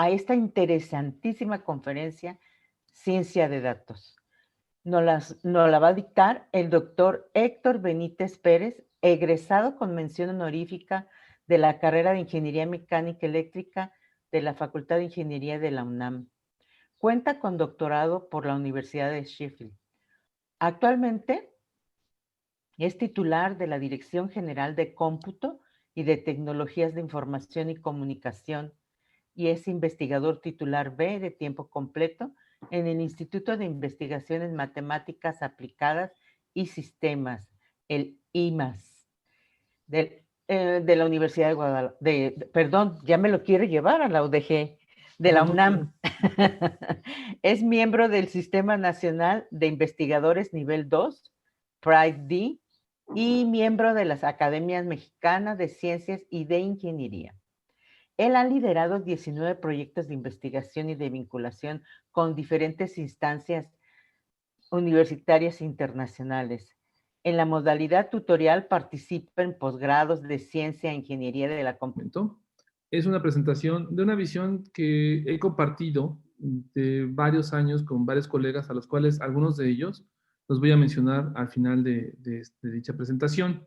a esta interesantísima conferencia Ciencia de Datos. Nos la va a dictar el doctor Héctor Benítez Pérez, egresado con mención honorífica de la carrera de Ingeniería Mecánica Eléctrica de la Facultad de Ingeniería de la UNAM. Cuenta con doctorado por la Universidad de Sheffield. Actualmente es titular de la Dirección General de Cómputo y de Tecnologías de Información y Comunicación y es investigador titular B de tiempo completo en el Instituto de Investigaciones Matemáticas Aplicadas y Sistemas, el IMAS, de la Universidad de Guadalajara, perdón, ya me lo quiere llevar a la UDG, de la UNAM. Es miembro del Sistema Nacional de Investigadores Nivel 2, PRIDE-D, y miembro de las Academias Mexicanas de Ciencias y de Ingeniería. Él ha liderado 19 proyectos de investigación y de vinculación con diferentes instancias universitarias internacionales. En la modalidad tutorial participa en posgrados de ciencia e ingeniería de la computación. Es una presentación de una visión que he compartido de varios años con varios colegas, a los cuales algunos de ellos los voy a mencionar al final de dicha presentación,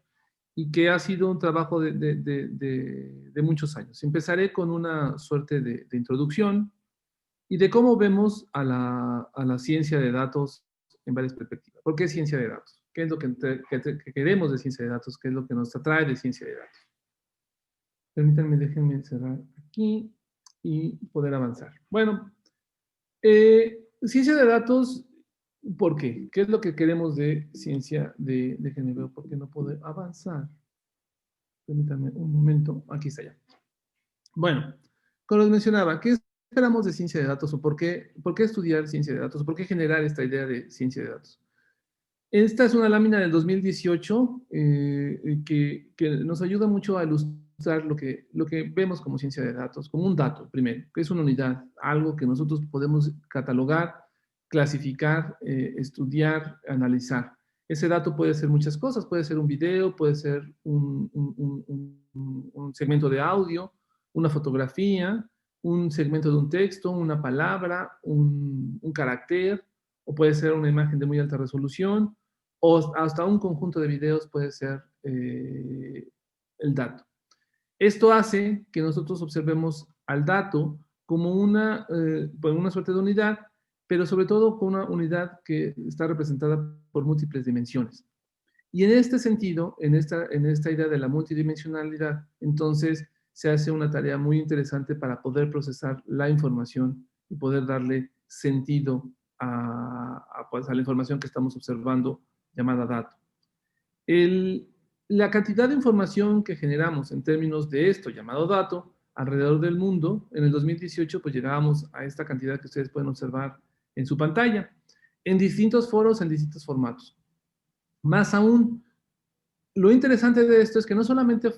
y que ha sido un trabajo de muchos años. Empezaré con una suerte de introducción y de cómo vemos a la ciencia de datos en varias perspectivas. ¿Por qué ciencia de datos? ¿Qué es lo que queremos de ciencia de datos? ¿Qué es lo que nos atrae de ciencia de datos? Permítanme, déjenme cerrar aquí y poder avanzar. Bueno, ciencia de datos, ¿por qué? ¿Qué es lo que queremos de ciencia de género? ¿Por qué no poder avanzar? Permítanme un momento, aquí está ya. Bueno, como les mencionaba, ¿qué esperamos de ciencia de datos o por qué estudiar ciencia de datos? ¿Por qué generar esta idea de ciencia de datos? Esta es una lámina del 2018 que nos ayuda mucho a ilustrar lo que vemos como ciencia de datos, como un dato, primero, que es una unidad, algo que nosotros podemos catalogar, clasificar, estudiar, analizar. Ese dato puede ser muchas cosas, puede ser un video, puede ser un segmento de audio, una fotografía, un segmento de un texto, una palabra, un carácter, o puede ser una imagen de muy alta resolución, o hasta un conjunto de videos puede ser el dato. Esto hace que nosotros observemos al dato como una suerte de unidad, pero sobre todo con una unidad que está representada por múltiples dimensiones. Y en este sentido, en esta idea de la multidimensionalidad, entonces se hace una tarea muy interesante para poder procesar la información y poder darle sentido pues, a la información que estamos observando llamada dato. La cantidad de información que generamos en términos de esto llamado dato alrededor del mundo, en el 2018 pues llegábamos a esta cantidad que ustedes pueden observar en su pantalla, en distintos foros, en distintos formatos. Más aún, lo interesante de esto es que no solamente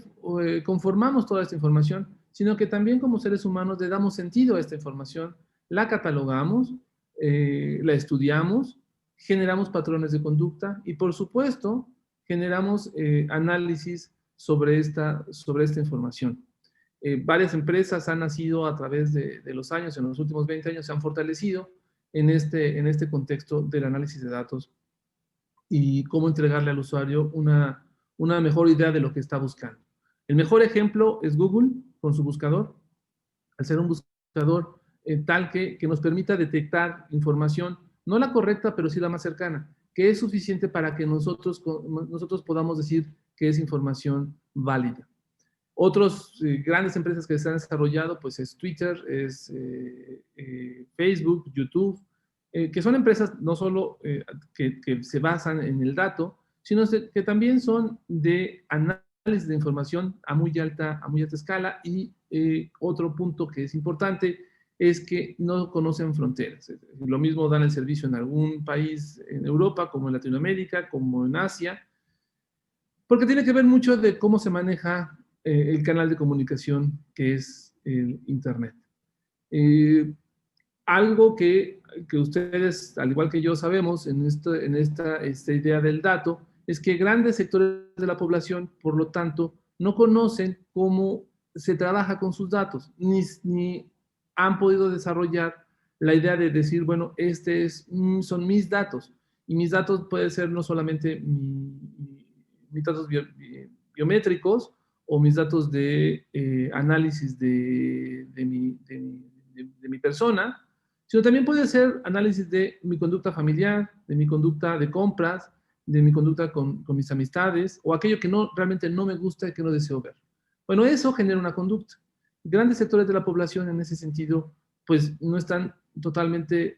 conformamos toda esta información, sino que también como seres humanos le damos sentido a esta información, la catalogamos, la estudiamos, generamos patrones de conducta y por supuesto generamos análisis sobre esta información. Varias empresas han nacido a través de los años, en los últimos 20 años se han fortalecido en este contexto del análisis de datos y cómo entregarle al usuario una mejor idea de lo que está buscando. El mejor ejemplo es Google con su buscador, al ser un buscador tal que nos permita detectar información, no la correcta, pero sí la más cercana, que es suficiente para que nosotros podamos decir que es información válida. Otras grandes empresas que se han desarrollado, pues es Twitter, es Facebook, YouTube, que son empresas no solo que se basan en el dato, sino que también son de análisis de información a muy alta escala. Y otro punto que es importante es que no conocen fronteras. Lo mismo dan el servicio en algún país en Europa, como en Latinoamérica, como en Asia, porque tiene que ver mucho de cómo se maneja el canal de comunicación que es el Internet. Algo que ustedes, al igual que yo, sabemos en esta idea del dato, es que grandes sectores de la población, por lo tanto, no conocen cómo se trabaja con sus datos, ni han podido desarrollar la idea de decir, bueno, son mis datos, y mis datos pueden ser no solamente mis datos biométricos o mis datos de análisis de mi persona, sino también puede ser análisis de mi conducta familiar, de mi conducta de compras, de mi conducta con mis amistades, o aquello que realmente no me gusta y que no deseo ver. Bueno, eso genera una conducta. Grandes sectores de la población en ese sentido, pues no están totalmente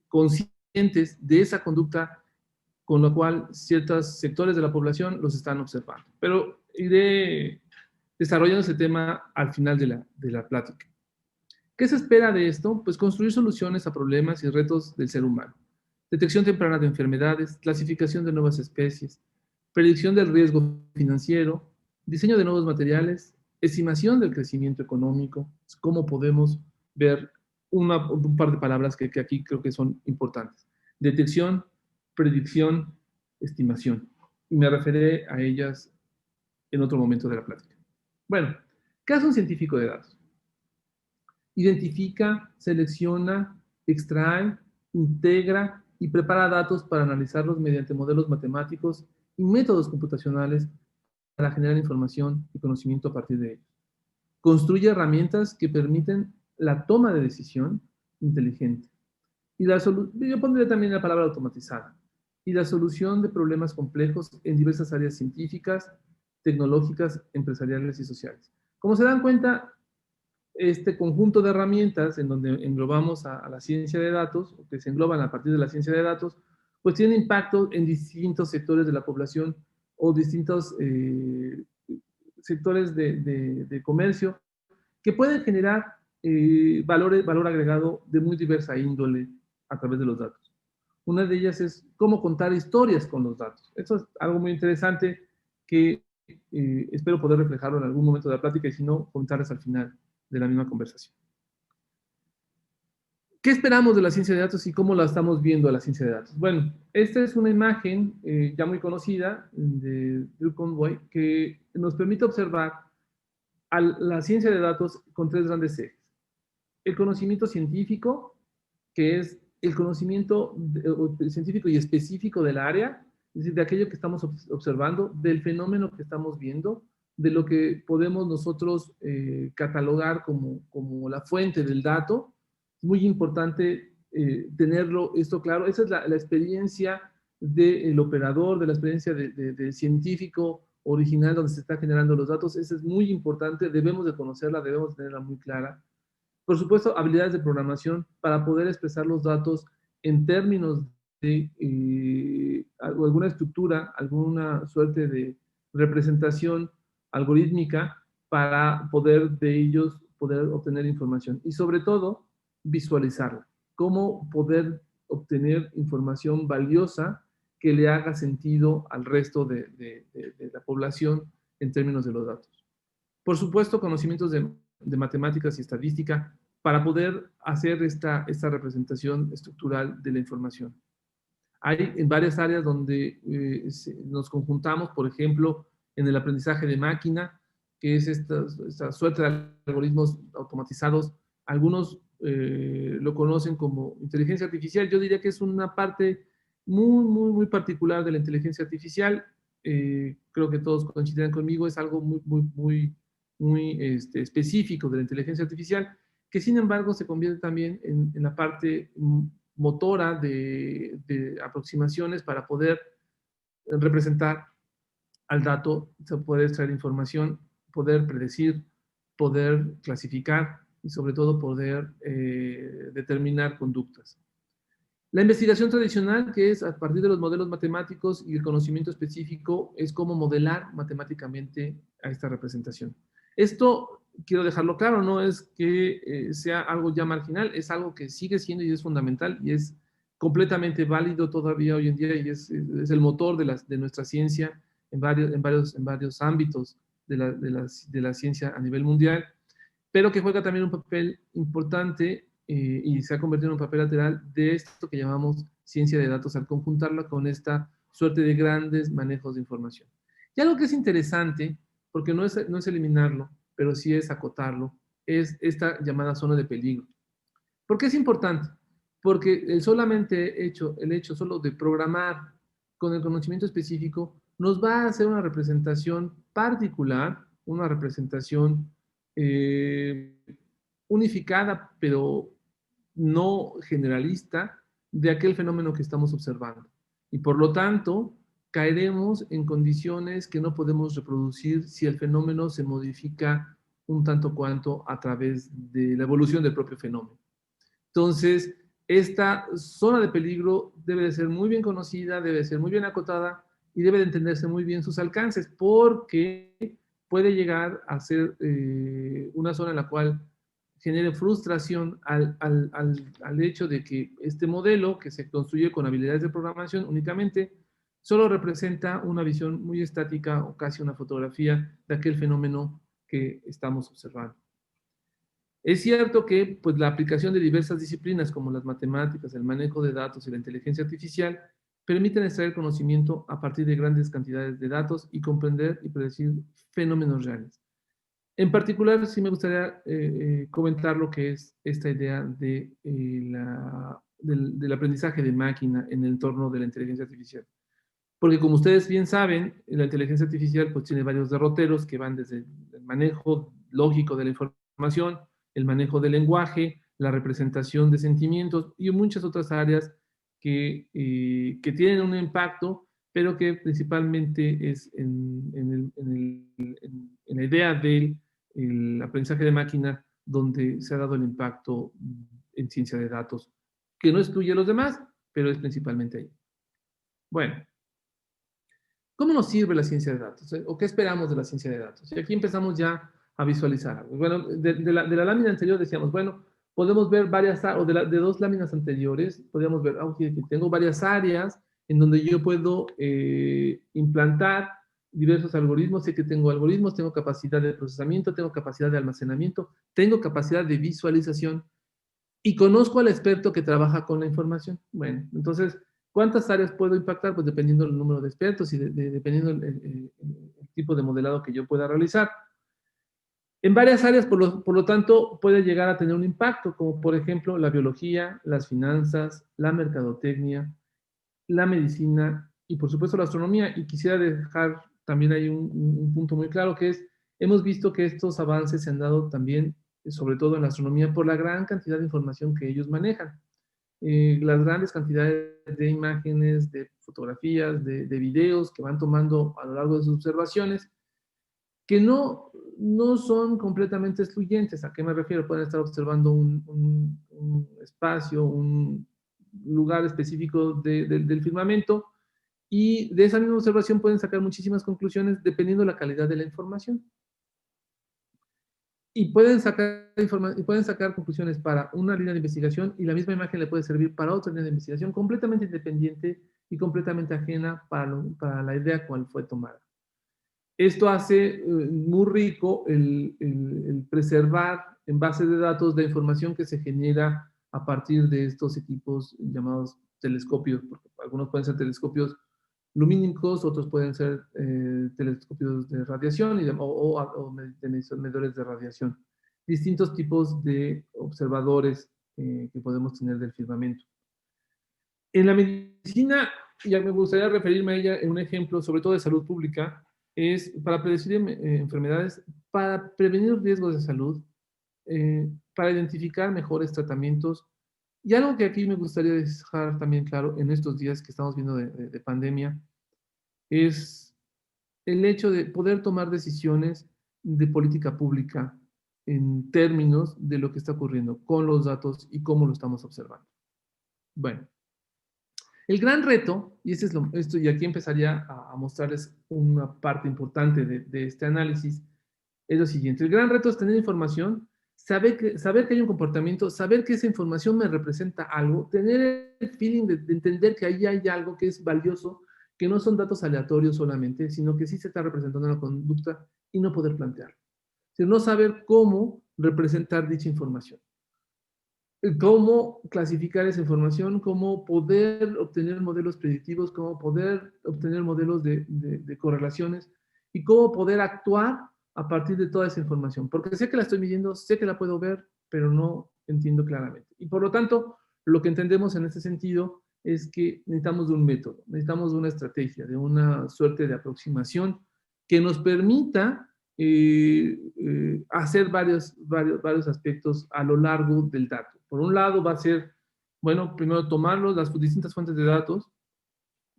conscientes de esa conducta, con lo cual ciertos sectores de la población los están observando. Pero iré desarrollando ese tema al final de la plática. ¿Qué se espera de esto? Pues construir soluciones a problemas y retos del ser humano. Detección temprana de enfermedades, clasificación de nuevas especies, predicción del riesgo financiero, diseño de nuevos materiales, estimación del crecimiento económico, cómo podemos ver un par de palabras que aquí creo que son importantes. Detección, predicción, estimación. Y me referiré a ellas en otro momento de la plática. Bueno, ¿qué hace un científico de datos? Identifica, selecciona, extrae, integra y prepara datos para analizarlos mediante modelos matemáticos y métodos computacionales para generar información y conocimiento a partir de ellos. Construye herramientas que permiten la toma de decisión inteligente. Yo pondría también la palabra automatizada. Y la solución de problemas complejos en diversas áreas científicas, tecnológicas, empresariales y sociales. Como se dan cuenta, este conjunto de herramientas en donde englobamos a la ciencia de datos, o que se engloban a partir de la ciencia de datos, pues tienen impacto en distintos sectores de la población o distintos sectores de comercio que pueden generar valor agregado de muy diversa índole a través de los datos. Una de ellas es cómo contar historias con los datos. Eso es algo muy interesante que espero poder reflejarlo en algún momento de la plática y si no, comentarles al final de la misma conversación. ¿Qué esperamos de la ciencia de datos y cómo la estamos viendo a la ciencia de datos? Bueno, esta es una imagen ya muy conocida de Drew Conway que nos permite observar a la ciencia de datos con tres grandes ejes. El conocimiento científico, que es el conocimiento científico y específico del área, es decir, de aquello que estamos observando, del fenómeno que estamos viendo, de lo que podemos nosotros catalogar como la fuente del dato. Es muy importante tenerlo esto claro. Esa es la experiencia del operador, de la experiencia del científico original donde se está generando los datos. Esa es muy importante, debemos de conocerla, debemos tenerla muy clara. Por supuesto, habilidades de programación para poder expresar los datos en términos de alguna estructura, alguna suerte de representación algorítmica para poder de ellos poder obtener información. Y sobre todo, visualizarla. Cómo poder obtener información valiosa que le haga sentido al resto de la población en términos de los datos. Por supuesto, conocimientos de matemáticas y estadística para poder hacer esta representación estructural de la información. Hay en varias áreas donde nos conjuntamos, por ejemplo, en el aprendizaje de máquina, que es esta suerte de algoritmos automatizados. Algunos lo conocen como inteligencia artificial. Yo diría que es una parte muy particular de la inteligencia artificial. Creo que todos coincidirán conmigo, es algo muy específico de la inteligencia artificial, que sin embargo se convierte también en la parte motora de aproximaciones para poder representar al dato, poder extraer información, poder predecir, poder clasificar y sobre todo poder determinar conductas. La investigación tradicional, que es a partir de los modelos matemáticos y el conocimiento específico, es cómo modelar matemáticamente a esta representación. Esto, quiero dejarlo claro, no es que sea algo ya marginal, es algo que sigue siendo y es fundamental y es completamente válido todavía hoy en día y es el motor de nuestra ciencia en varios ámbitos de la ciencia a nivel mundial, pero que juega también un papel importante y se ha convertido en un papel lateral de esto que llamamos ciencia de datos al conjuntarla con esta suerte de grandes manejos de información. Y algo que es interesante, porque no es eliminarlo, pero sí es acotarlo, es esta llamada zona de peligro. ¿Por qué es importante? Porque el hecho solo de programar con el conocimiento específico nos va a hacer una representación particular, una representación eh, unificada, pero no generalista, de aquel fenómeno que estamos observando. Y por lo tanto, caeremos en condiciones que no podemos reproducir si el fenómeno se modifica un tanto cuanto a través de la evolución del propio fenómeno. Entonces, esta zona de peligro debe de ser muy bien conocida, debe de ser muy bien acotada y debe de entenderse muy bien sus alcances, porque puede llegar a ser una zona en la cual genere frustración al hecho de que este modelo, que se construye con habilidades de programación únicamente, solo representa una visión muy estática o casi una fotografía de aquel fenómeno que estamos observando. Es cierto que pues, la aplicación de diversas disciplinas como las matemáticas, el manejo de datos y la inteligencia artificial permiten extraer conocimiento a partir de grandes cantidades de datos y comprender y predecir fenómenos reales. En particular, sí me gustaría comentar lo que es esta idea del aprendizaje de máquina en el entorno de la inteligencia artificial. Porque como ustedes bien saben, la inteligencia artificial pues, tiene varios derroteros que van desde el manejo lógico de la información, el manejo del lenguaje, la representación de sentimientos y muchas otras áreas que tienen un impacto, pero que principalmente es en la idea del aprendizaje de máquina donde se ha dado el impacto en ciencia de datos, que no excluye a los demás, pero es principalmente ahí. Bueno, ¿cómo nos sirve la ciencia de datos? ¿O qué esperamos de la ciencia de datos? Y aquí empezamos ya a visualizar algo. Bueno, de la lámina anterior decíamos, bueno, podemos ver varias, o de dos láminas anteriores, podríamos ver, okay, que tengo varias áreas en donde yo puedo implantar diversos algoritmos. Sé que tengo algoritmos, tengo capacidad de procesamiento, tengo capacidad de almacenamiento, tengo capacidad de visualización y conozco al experto que trabaja con la información. Bueno, entonces, ¿cuántas áreas puedo impactar? Pues dependiendo del número de expertos y dependiendo el tipo de modelado que yo pueda realizar. En varias áreas, por lo tanto, puede llegar a tener un impacto, como por ejemplo la biología, las finanzas, la mercadotecnia, la medicina y por supuesto la astronomía. Y quisiera dejar también ahí un punto muy claro que es, hemos visto que estos avances se han dado también, sobre todo en la astronomía, por la gran cantidad de información que ellos manejan. Las grandes cantidades de imágenes, de fotografías, de videos que van tomando a lo largo de sus observaciones, que no son completamente excluyentes. ¿A qué me refiero? Pueden estar observando un espacio, un lugar específico del firmamento, y de esa misma observación pueden sacar muchísimas conclusiones dependiendo de la calidad de la información. Y pueden sacar conclusiones para una línea de investigación y la misma imagen le puede servir para otra línea de investigación completamente independiente y completamente ajena para la idea cual fue tomada. Esto hace muy rico el preservar en bases de datos la información que se genera a partir de estos equipos llamados telescopios, porque algunos pueden ser telescopios lumínicos, otros pueden ser telescopios de radiación o medidores de radiación. Distintos tipos de observadores que podemos tener del firmamento. En la medicina, ya me gustaría referirme a ella en un ejemplo, sobre todo de salud pública, es para predecir enfermedades, para prevenir riesgos de salud, para identificar mejores tratamientos. Y algo que aquí me gustaría dejar también claro en estos días que estamos viendo de pandemia, es el hecho de poder tomar decisiones de política pública en términos de lo que está ocurriendo con los datos y cómo lo estamos observando. Bueno, el gran reto, y esto, y aquí empezaría a mostrarles una parte importante de este análisis, es lo siguiente. El gran reto es tener información, saber que hay un comportamiento, saber que esa información me representa algo, tener el feeling de entender que ahí hay algo que es valioso, que no son datos aleatorios solamente, sino que sí se está representando una conducta y no poder plantearlo. No saber cómo representar dicha información, cómo clasificar esa información, cómo poder obtener modelos predictivos, cómo poder obtener modelos de correlaciones y cómo poder actuar a partir de toda esa información, porque sé que la estoy midiendo, sé que la puedo ver, pero no entiendo claramente. Y por lo tanto, lo que entendemos en este sentido es que necesitamos de un método, necesitamos de una estrategia, de una suerte de aproximación que nos permita hacer varios aspectos a lo largo del dato. Por un lado va a ser, bueno, primero tomarlos, las distintas fuentes de datos,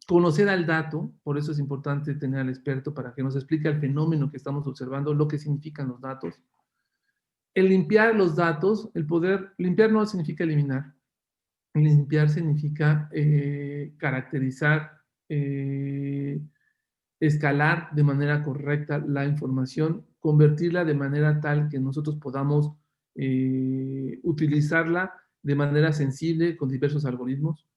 conocer al dato, por eso es importante tener al experto para que nos explique el fenómeno que estamos observando, lo que significan los datos. El limpiar los datos, el poder, limpiar no significa eliminar, limpiar significa caracterizar, escalar de manera correcta la información, convertirla de manera tal que nosotros podamos utilizarla de manera sensible con diversos algoritmos.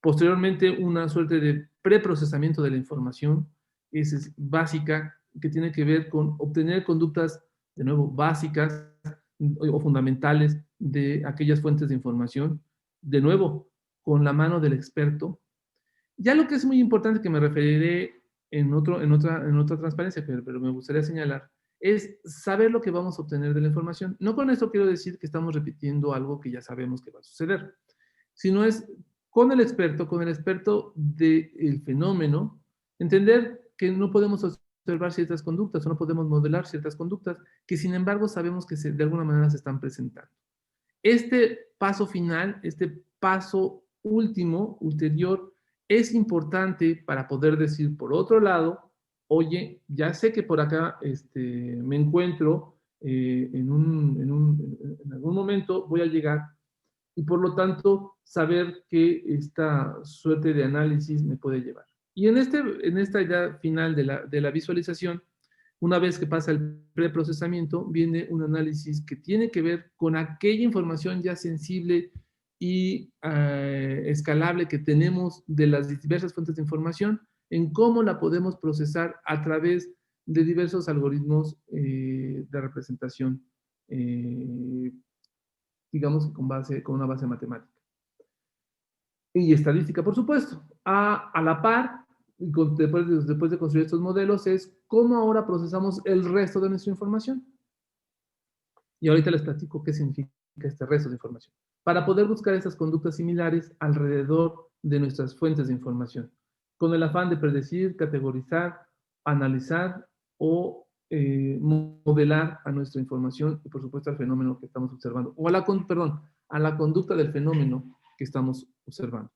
Posteriormente, una suerte de preprocesamiento de la información, esa es básica, que tiene que ver con obtener conductas, de nuevo, básicas o fundamentales de aquellas fuentes de información, de nuevo, con la mano del experto. Ya lo que es muy importante, que me referiré en otra transparencia, pero me gustaría señalar, es saber lo que vamos a obtener de la información. No con esto quiero decir que estamos repitiendo algo que ya sabemos que va a suceder, sino es con el experto del fenómeno, entender que no podemos observar ciertas conductas o no podemos modelar ciertas conductas que sin embargo sabemos que de alguna manera se están presentando. Este paso final, este paso último, ulterior, es importante para poder decir, por otro lado, oye, ya sé que por acá me encuentro en algún momento voy a llegar y por lo tanto saber que esta suerte de análisis me puede llevar. Y en esta idea final de la visualización, una vez que pasa el preprocesamiento, viene un análisis que tiene que ver con aquella información ya sensible y escalable que tenemos de las diversas fuentes de información, en cómo la podemos procesar a través de diversos algoritmos de representación, digamos, con una base matemática. Y estadística, por supuesto. A la par, después de construir estos modelos, es cómo ahora procesamos el resto de nuestra información. Y ahorita les platico qué significa este resto de información. Para poder buscar esas conductas similares alrededor de nuestras fuentes de información, con el afán de predecir, categorizar, analizar o modelar a nuestra información y, por supuesto, al fenómeno que estamos observando, o a la conducta del fenómeno que estamos observando.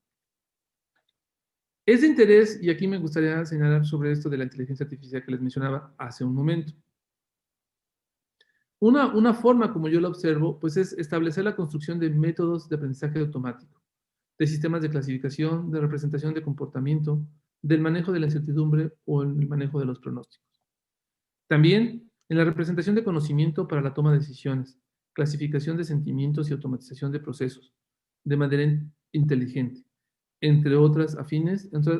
Es de interés, y aquí me gustaría señalar sobre esto de la inteligencia artificial que les mencionaba hace un momento. Una forma, como yo lo observo, pues es establecer la construcción de métodos de aprendizaje automático, de sistemas de clasificación, de representación de comportamiento, del manejo de la incertidumbre o en el manejo de los pronósticos. También en la representación de conocimiento para la toma de decisiones, clasificación de sentimientos y automatización de procesos de manera inteligente, entre otras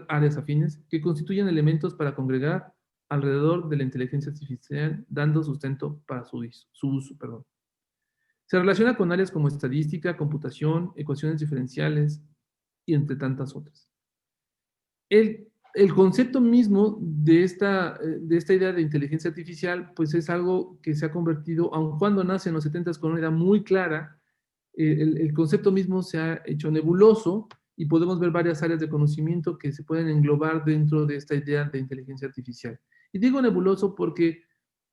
áreas afines que constituyen elementos para congregar alrededor de la inteligencia artificial, dando sustento para su uso. Se relaciona con áreas como estadística, computación, ecuaciones diferenciales y entre tantas otras. El concepto mismo de esta idea de inteligencia artificial, pues es algo que se ha convertido, aun cuando nace en los 70s con una idea muy clara, el concepto mismo se ha hecho nebuloso y podemos ver varias áreas de conocimiento que se pueden englobar dentro de esta idea de inteligencia artificial. Y digo nebuloso porque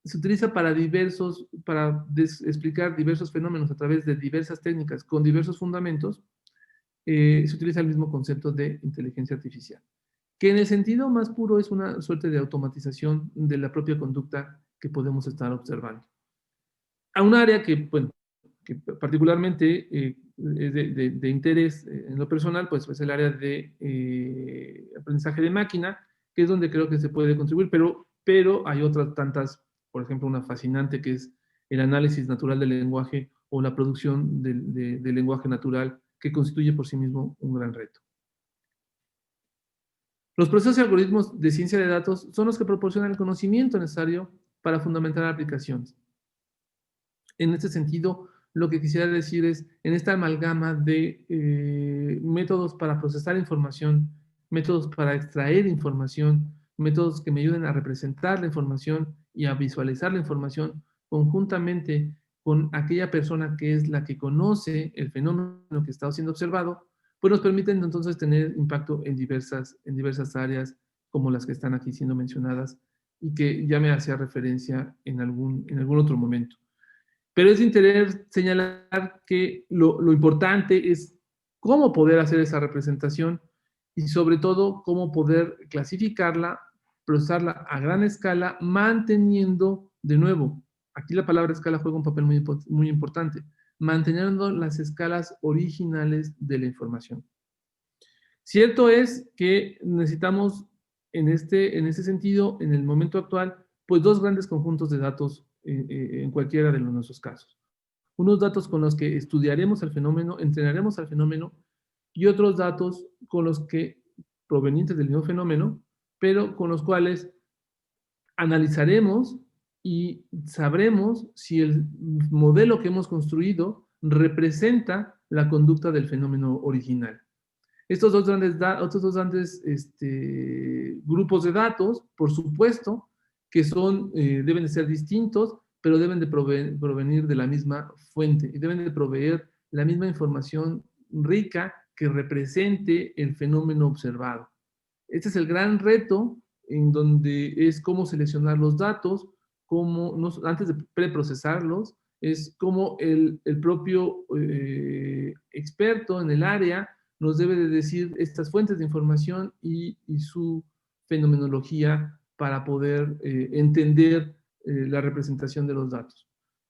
se utiliza para explicar diversos fenómenos a través de diversas técnicas con diversos fundamentos. Se utiliza el mismo concepto de inteligencia artificial, que en el sentido más puro es una suerte de automatización de la propia conducta que podemos estar observando. A un área que, bueno, que particularmente es de interés en lo personal, pues es el área de aprendizaje de máquina, que es donde creo que se puede contribuir, pero hay otras tantas, por ejemplo, una fascinante que es el análisis natural del lenguaje o la producción del lenguaje natural, que constituye por sí mismo un gran reto. Los procesos y algoritmos de ciencia de datos son los que proporcionan el conocimiento necesario para fundamentar aplicaciones. En este sentido, lo que quisiera decir es, en esta amalgama de métodos para procesar información, métodos para extraer información, métodos que me ayuden a representar la información y a visualizar la información conjuntamente con aquella persona que es la que conoce el fenómeno que está siendo observado, pues nos permiten entonces tener impacto en diversas áreas como las que están aquí siendo mencionadas y que ya me hacía referencia en algún otro momento. Pero es de interés señalar que lo importante es cómo poder hacer esa representación y sobre todo cómo poder clasificarla, procesarla a gran escala, manteniendo, de nuevo, aquí la palabra escala juega un papel muy importante, manteniendo las escalas originales de la información. Cierto es que necesitamos en este sentido, en el momento actual, pues dos grandes conjuntos de datos en cualquiera de nuestros casos. Unos datos con los que estudiaremos el fenómeno, entrenaremos al fenómeno, y otros datos con los que, provenientes del mismo fenómeno, pero con los cuales analizaremos y sabremos si el modelo que hemos construido representa la conducta del fenómeno original. Estos dos grandes grupos de datos, por supuesto, que deben de ser distintos, pero deben de provenir de la misma fuente y deben de proveer la misma información rica que represente el fenómeno observado. Este es el gran reto en donde es cómo seleccionar los datos, antes de preprocesarlos, es cómo el propio experto en el área nos debe de decir estas fuentes de información y su fenomenología para poder entender la representación de los datos,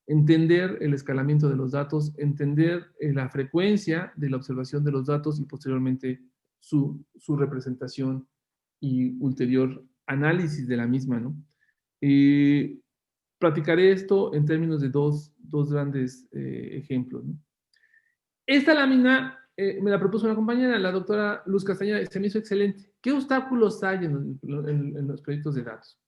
entender el escalamiento de los datos, entender la frecuencia de la observación de los datos y posteriormente su representación y ulterior análisis de la misma, ¿no? Platicaré esto en términos de dos grandes ejemplos, ¿no? Esta lámina me la propuso una compañera, la doctora Luz Castañeda, se me hizo excelente. ¿Qué obstáculos hay en los proyectos de datos?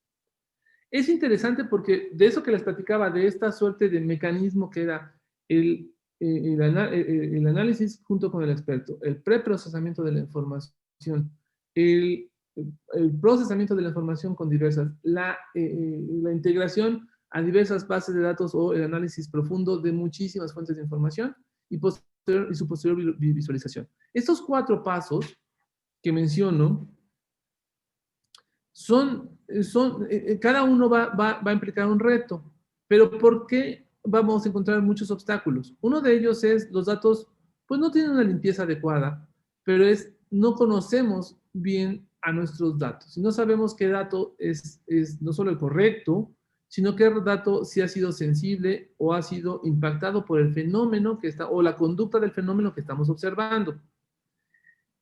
Es interesante porque de eso que les platicaba, de esta suerte de mecanismo que era el análisis junto con el experto, el preprocesamiento de la información, el procesamiento de la información con la integración a diversas bases de datos o el análisis profundo de muchísimas fuentes de información y su posterior visualización. Estos 4 pasos que menciono cada uno va a implicar un reto, pero ¿por qué vamos a encontrar muchos obstáculos? Uno de ellos es los datos, pues no tienen una limpieza adecuada, pero no conocemos bien a nuestros datos. Y no sabemos qué dato es no solo el correcto, sino qué dato sí ha sido sensible o ha sido impactado por el fenómeno o la conducta del fenómeno que estamos observando.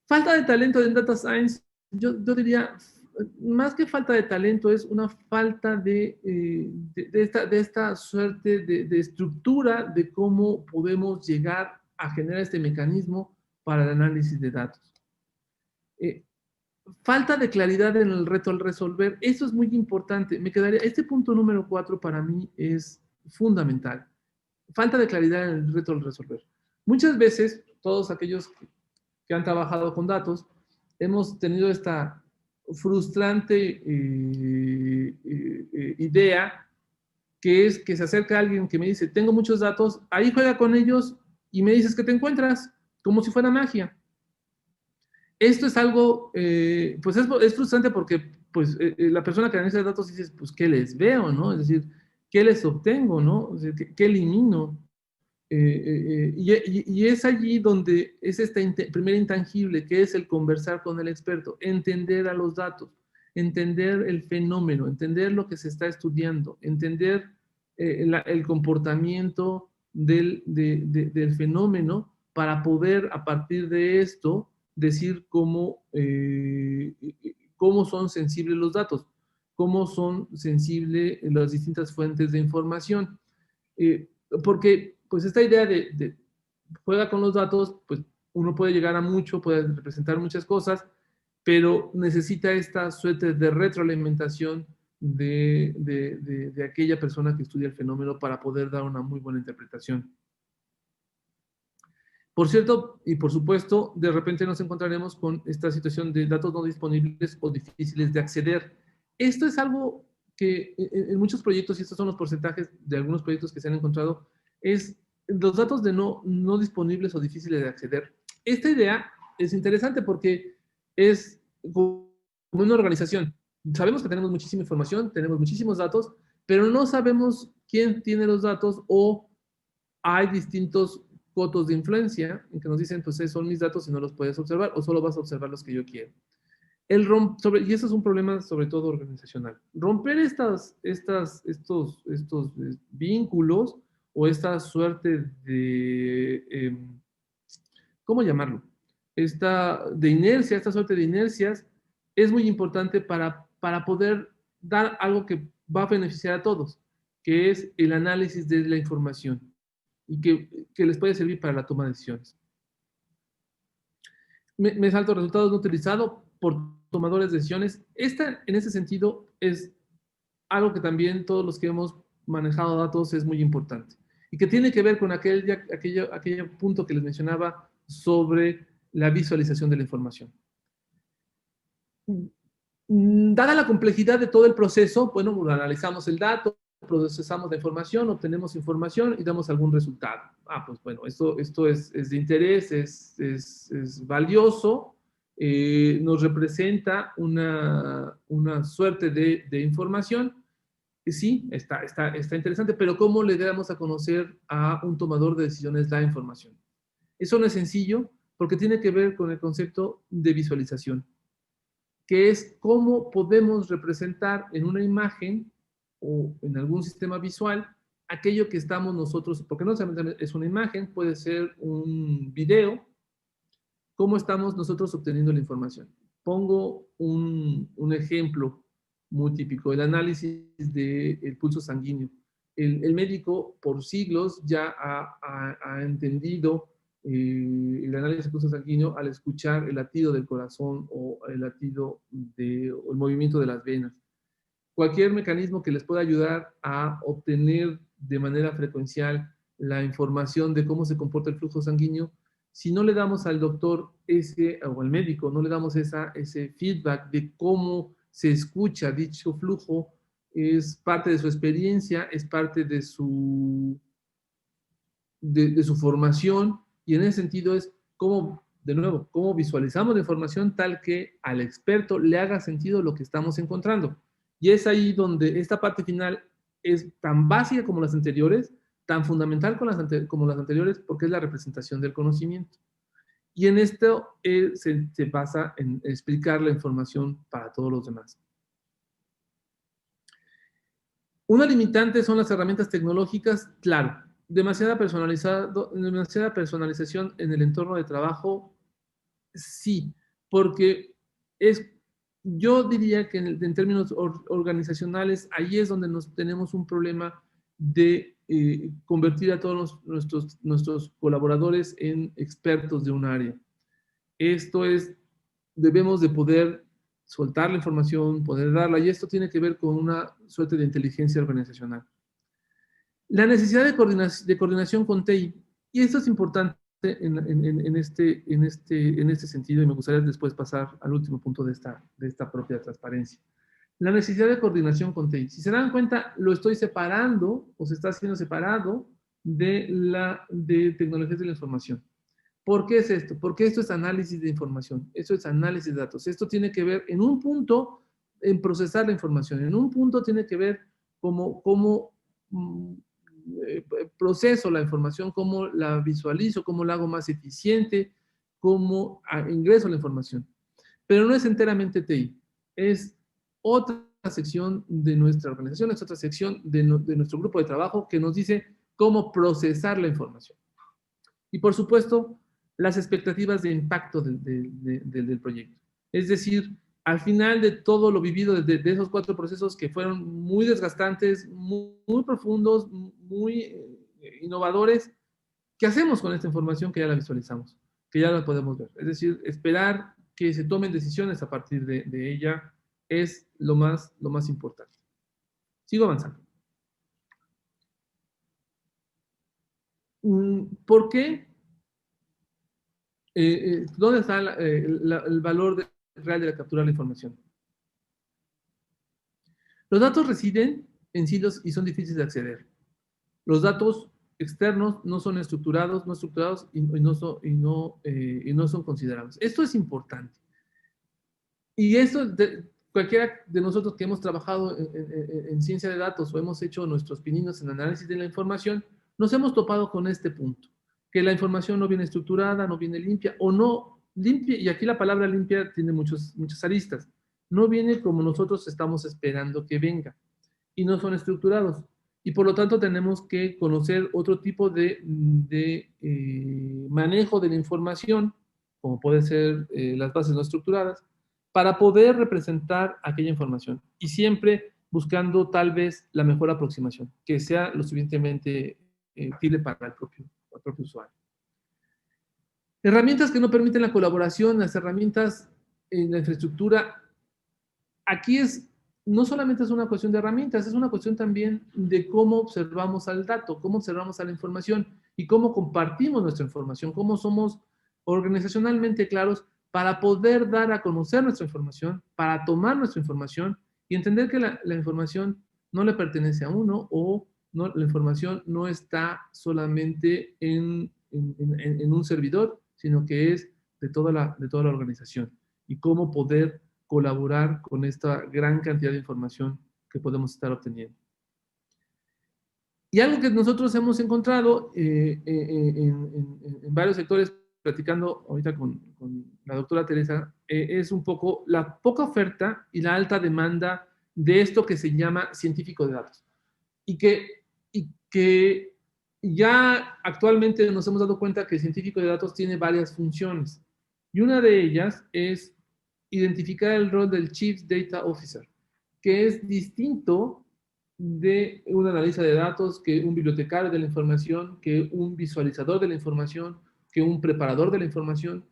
Falta de talento en Data Science, yo diría, más que falta de talento, es una falta de esta suerte de estructura de cómo podemos llegar a generar este mecanismo para el análisis de datos. Falta de claridad en el reto al resolver, eso es muy importante. Este punto número 4 para mí es fundamental. Falta de claridad en el reto al resolver. Muchas veces, todos aquellos que han trabajado con datos, hemos tenido esta frustrante idea que es que se acerca alguien que me dice, tengo muchos datos, ahí juega con ellos y me dices que te encuentras, como si fuera magia. Esto es algo, pues es frustrante porque pues, la persona que analiza datos dice, pues, ¿qué les veo, no? Es decir, ¿qué les obtengo, no? O sea, ¿qué elimino? Y es allí donde es este primer intangible, que es el conversar con el experto, entender a los datos, entender el fenómeno, entender lo que se está estudiando, entender el comportamiento del fenómeno para poder a partir de esto decir cómo son sensibles los datos, cómo son sensibles las distintas fuentes de información. Porque pues esta idea de juega con los datos, pues uno puede llegar a mucho, puede representar muchas cosas, pero necesita esta suerte de retroalimentación de aquella persona que estudia el fenómeno para poder dar una muy buena interpretación. Por cierto, y por supuesto, de repente nos encontraremos con esta situación de datos no disponibles o difíciles de acceder. Esto es algo que en muchos proyectos, y estos son los porcentajes de algunos proyectos que se han encontrado, es los datos de no disponibles o difíciles de acceder. Esta idea es interesante porque es como una organización. Sabemos que tenemos muchísima información, tenemos muchísimos datos, pero no sabemos quién tiene los datos, o hay distintos cotos de influencia en que nos dicen, pues son mis datos y no los puedes observar, o solo vas a observar los que yo quiero. Y eso es un problema sobre todo organizacional. Romper estos vínculos o esta suerte de, ¿cómo llamarlo? De inercia, esta suerte de inercias es muy importante para poder dar algo que va a beneficiar a todos, que es el análisis de la información y que les puede servir para la toma de decisiones. Me salto resultados no utilizados por tomadores de decisiones. En ese sentido, es algo que también todos los que hemos manejado datos es muy importante y que tiene que ver con aquel punto que les mencionaba sobre la visualización de la información. Dada la complejidad de todo el proceso, bueno, analizamos el dato, procesamos la información, obtenemos información y damos algún resultado. Pues bueno, esto es de interés, es valioso, nos representa una suerte de información. Sí, está interesante, pero ¿cómo le damos a conocer a un tomador de decisiones la información? Eso no es sencillo porque tiene que ver con el concepto de visualización, que es cómo podemos representar en una imagen o en algún sistema visual aquello que estamos nosotros, porque no solamente es una imagen, puede ser un video, cómo estamos nosotros obteniendo la información. Pongo un ejemplo muy típico, el análisis del pulso sanguíneo. El médico por siglos ya ha entendido el análisis del pulso sanguíneo al escuchar el latido del corazón o el latido o el movimiento de las venas. Cualquier mecanismo que les pueda ayudar a obtener de manera frecuencial la información de cómo se comporta el flujo sanguíneo, si no le damos al doctor o al médico, no le damos ese feedback de cómo se escucha dicho flujo, es parte de su experiencia, es parte de su formación, y en ese sentido es cómo, de nuevo, cómo visualizamos la información tal que al experto le haga sentido lo que estamos encontrando. Y es ahí donde esta parte final es tan básica como las anteriores, tan fundamental como las anteriores, porque es la representación del conocimiento. Y en esto se basa en explicar la información para todos los demás. Una limitante son las herramientas tecnológicas, claro. Demasiada personalización en el entorno de trabajo, sí, porque yo diría que en términos organizacionales, ahí es donde tenemos un problema de convertir a todos nuestros colaboradores en expertos de un área. Esto debemos de poder soltar la información, poder darla, y esto tiene que ver con una suerte de inteligencia organizacional. La necesidad de coordinación con TI, y esto es importante en este sentido, y me gustaría después pasar al último punto de esta propia transparencia. La necesidad de coordinación con TI. Si se dan cuenta, lo estoy separando, o se está haciendo separado de tecnologías de la información. ¿Por qué es esto? Porque esto es análisis de información, esto es análisis de datos. Esto tiene que ver en un punto en procesar la información, en un punto tiene que ver cómo proceso la información, cómo la visualizo, cómo la hago más eficiente, cómo ingreso la información. Pero no es enteramente TI, es otra sección de nuestra organización, es otra sección de nuestro grupo de trabajo que nos dice cómo procesar la información. Y por supuesto, las expectativas de impacto del proyecto. Es decir, al final de todo lo vivido de esos 4 procesos que fueron muy desgastantes, muy profundos, muy innovadores, ¿qué hacemos con esta información que ya la visualizamos, que ya la podemos ver? Es decir, esperar que se tomen decisiones a partir de ella es lo más importante. Sigo avanzando. ¿Por qué? ¿Dónde está el valor real de la captura de la información? Los datos residen en silos y son difíciles de acceder. Los datos externos no son estructurados, y no son considerados. Esto es importante. Y eso, cualquiera de nosotros que hemos trabajado en ciencia de datos o hemos hecho nuestros pininos en análisis de la información, nos hemos topado con este punto, que la información no viene estructurada, no viene limpia, o no limpia, y aquí la palabra limpia tiene muchas aristas, no viene como nosotros estamos esperando que venga, y no son estructurados. Y por lo tanto tenemos que conocer otro tipo de manejo de la información, como puede ser las bases no estructuradas, para poder representar aquella información. Y siempre buscando tal vez la mejor aproximación, que sea lo suficientemente útil para el propio usuario. Herramientas que no permiten la colaboración, las herramientas en la infraestructura. Aquí no solamente es una cuestión de herramientas, es una cuestión también de cómo observamos al dato, cómo observamos a la información y cómo compartimos nuestra información, cómo somos organizacionalmente claros para poder dar a conocer nuestra información, para tomar nuestra información y entender que la información no le pertenece a uno o no, la información no está solamente en un servidor, sino que es de toda la organización y cómo poder colaborar con esta gran cantidad de información que podemos estar obteniendo. Y algo que nosotros hemos encontrado en varios sectores, platicando ahorita con la doctora Teresa, es un poco la poca oferta y la alta demanda de esto que se llama científico de datos. Y que ya actualmente nos hemos dado cuenta que el científico de datos tiene varias funciones. Y una de ellas es identificar el rol del Chief Data Officer, que es distinto de un analista de datos, que un bibliotecario de la información, que un visualizador de la información, que un preparador de la información.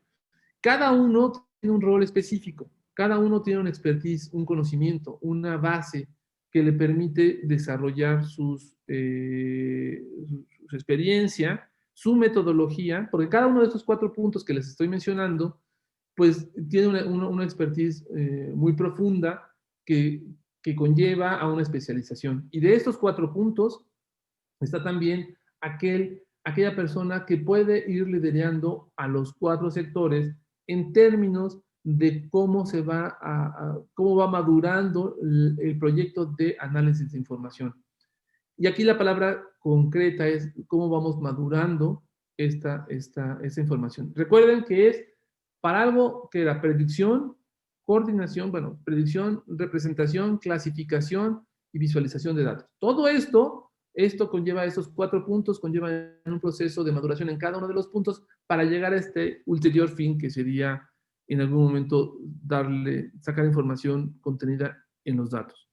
Cada uno tiene un rol específico, cada uno tiene una expertise, un conocimiento, una base que le permite desarrollar su experiencia, su metodología, porque cada uno de estos 4 puntos que les estoy mencionando, pues tiene una expertise muy profunda que conlleva a una especialización. Y de estos 4 puntos está también aquella persona que puede ir liderando a los 4 sectores en términos de cómo cómo va madurando el proyecto de análisis de información. Y aquí la palabra concreta es cómo vamos madurando esta información. Recuerden que es para algo que era predicción, coordinación, predicción, representación, clasificación y visualización de datos. Todo esto conlleva esos 4 puntos, conlleva un proceso de maduración en cada uno de los puntos para llegar a este ulterior fin que sería en algún momento sacar información contenida en los datos.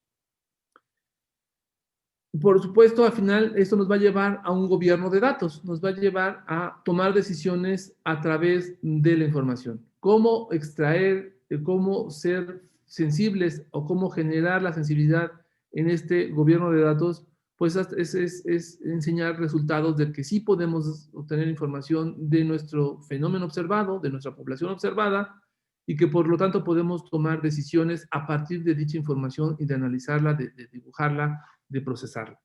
Por supuesto, al final esto nos va a llevar a un gobierno de datos, nos va a llevar a tomar decisiones a través de la información. Cómo extraer, cómo ser sensibles o cómo generar la sensibilidad en este gobierno de datos, pues es enseñar resultados de que sí podemos obtener información de nuestro fenómeno observado, de nuestra población observada, y que por lo tanto podemos tomar decisiones a partir de dicha información y de analizarla, de dibujarla, de procesarla.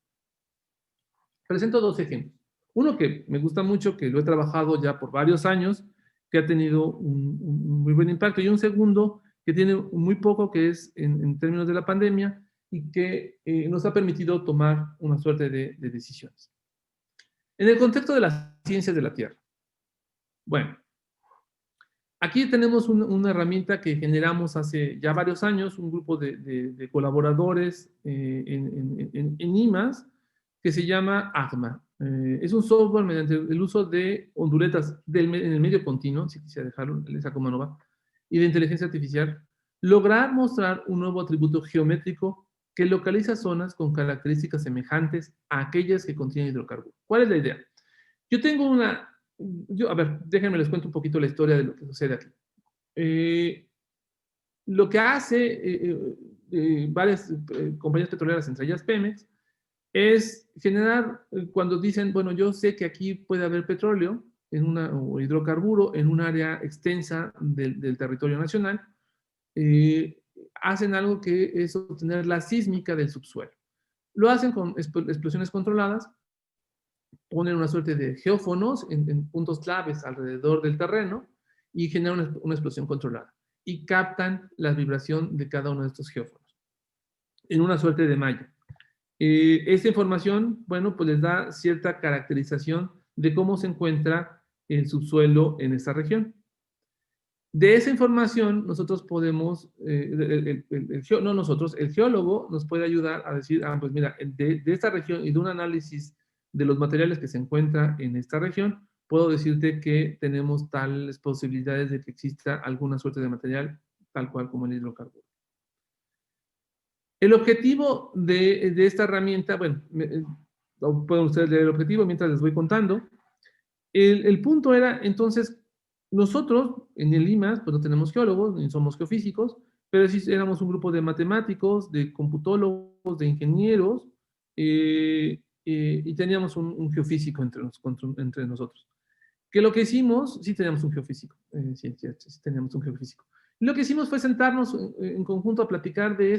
Presento 2 ejemplos. Uno que me gusta mucho, que lo he trabajado ya por varios años, que ha tenido un muy buen impacto, y un segundo que tiene muy poco, que es en términos de la pandemia, y que nos ha permitido tomar una suerte de decisiones. En el contexto de las ciencias de la Tierra. Bueno, aquí tenemos una herramienta que generamos hace ya varios años, un grupo de colaboradores en IMAS, que se llama AGMA. Es un software mediante el uso de onduletas en el medio continuo, si quisiera dejarlo, le saco mano va, y de inteligencia artificial, lograr mostrar un nuevo atributo geométrico que localiza zonas con características semejantes a aquellas que contienen hidrocarburos. ¿Cuál es la idea? Yo tengo a ver, déjenme les cuento un poquito la historia de lo que sucede aquí. Lo que hace varias compañías petroleras, entre ellas Pemex, es generar, cuando dicen, bueno, yo sé que aquí puede haber petróleo o hidrocarburo en un área extensa del territorio nacional, hacen algo que es obtener la sísmica del subsuelo. Lo hacen con explosiones controladas, ponen una suerte de geófonos en puntos claves alrededor del terreno y generan una explosión controlada. Y captan la vibración de cada uno de estos geófonos en una suerte de malla. Esta información, bueno, pues les da cierta caracterización de cómo se encuentra el subsuelo en esta región. De esa información, nosotros podemos, el geólogo nos puede ayudar a decir, pues mira, de esta región y de un análisis de los materiales que se encuentran en esta región, puedo decirte que tenemos tales posibilidades de que exista alguna suerte de material, tal cual como el hidrocarburo. El objetivo de esta herramienta, bueno, pueden ustedes leer el objetivo mientras les voy contando. El punto era, entonces, nosotros en el Lima, pues no tenemos geólogos, ni somos geofísicos, pero sí éramos un grupo de matemáticos, de computólogos, de ingenieros, y teníamos un geofísico entre nosotros. Que lo que hicimos, sí teníamos un geofísico, sí teníamos un geofísico. Lo que hicimos fue sentarnos en conjunto a platicar de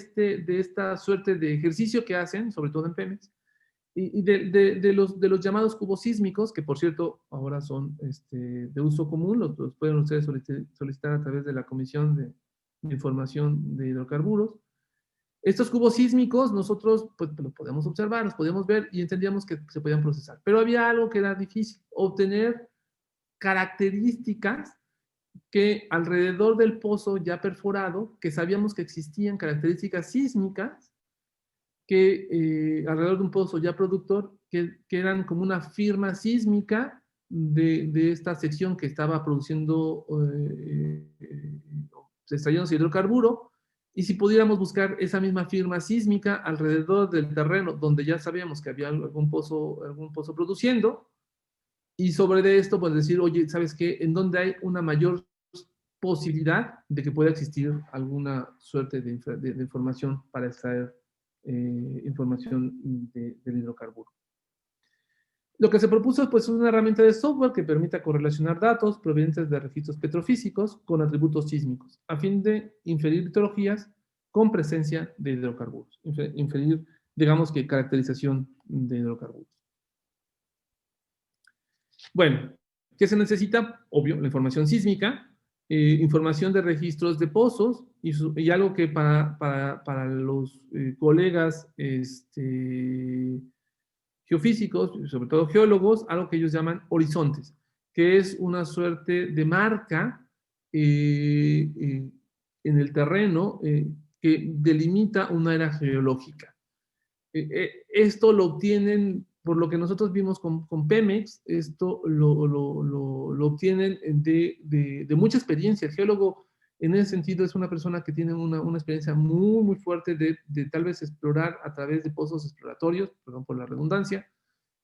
esta suerte de ejercicio que hacen, sobre todo en Pemex, y de los llamados cubos sísmicos, que por cierto ahora son de uso común, los pueden ustedes solicitar a través de la Comisión de Información de Hidrocarburos. Estos cubos sísmicos nosotros pues los podemos observar, los podemos ver y entendíamos que se podían procesar. Pero había algo que era difícil, obtener características que alrededor del pozo ya perforado, que sabíamos que existían características sísmicas, que alrededor de un pozo ya productor, que eran como una firma sísmica de esta sección que estaba produciendo, extrayéndose hidrocarburo, y si pudiéramos buscar esa misma firma sísmica alrededor del terreno donde ya sabíamos que había algún pozo produciendo, y sobre de esto, pues decir, oye, ¿sabes qué? En donde hay una mayor posibilidad de que pueda existir alguna suerte de información para extraer información del hidrocarburo. Lo que se propuso pues, es una herramienta de software que permita correlacionar datos provenientes de registros petrofísicos con atributos sísmicos, a fin de inferir litologías con presencia de hidrocarburos. Inferir, digamos que caracterización de hidrocarburos. Bueno, ¿qué se necesita? Obvio, la información sísmica, información de registros de pozos y algo que para los colegas geofísicos, sobre todo geólogos, algo que ellos llaman horizontes, que es una suerte de marca en el terreno que delimita una era geológica. Esto lo obtienen, por lo que nosotros vimos con Pemex, esto lo obtienen de mucha experiencia. El geólogo, en ese sentido, es una persona que tiene una experiencia muy, muy fuerte de tal vez explorar a través de pozos exploratorios, perdón por la redundancia,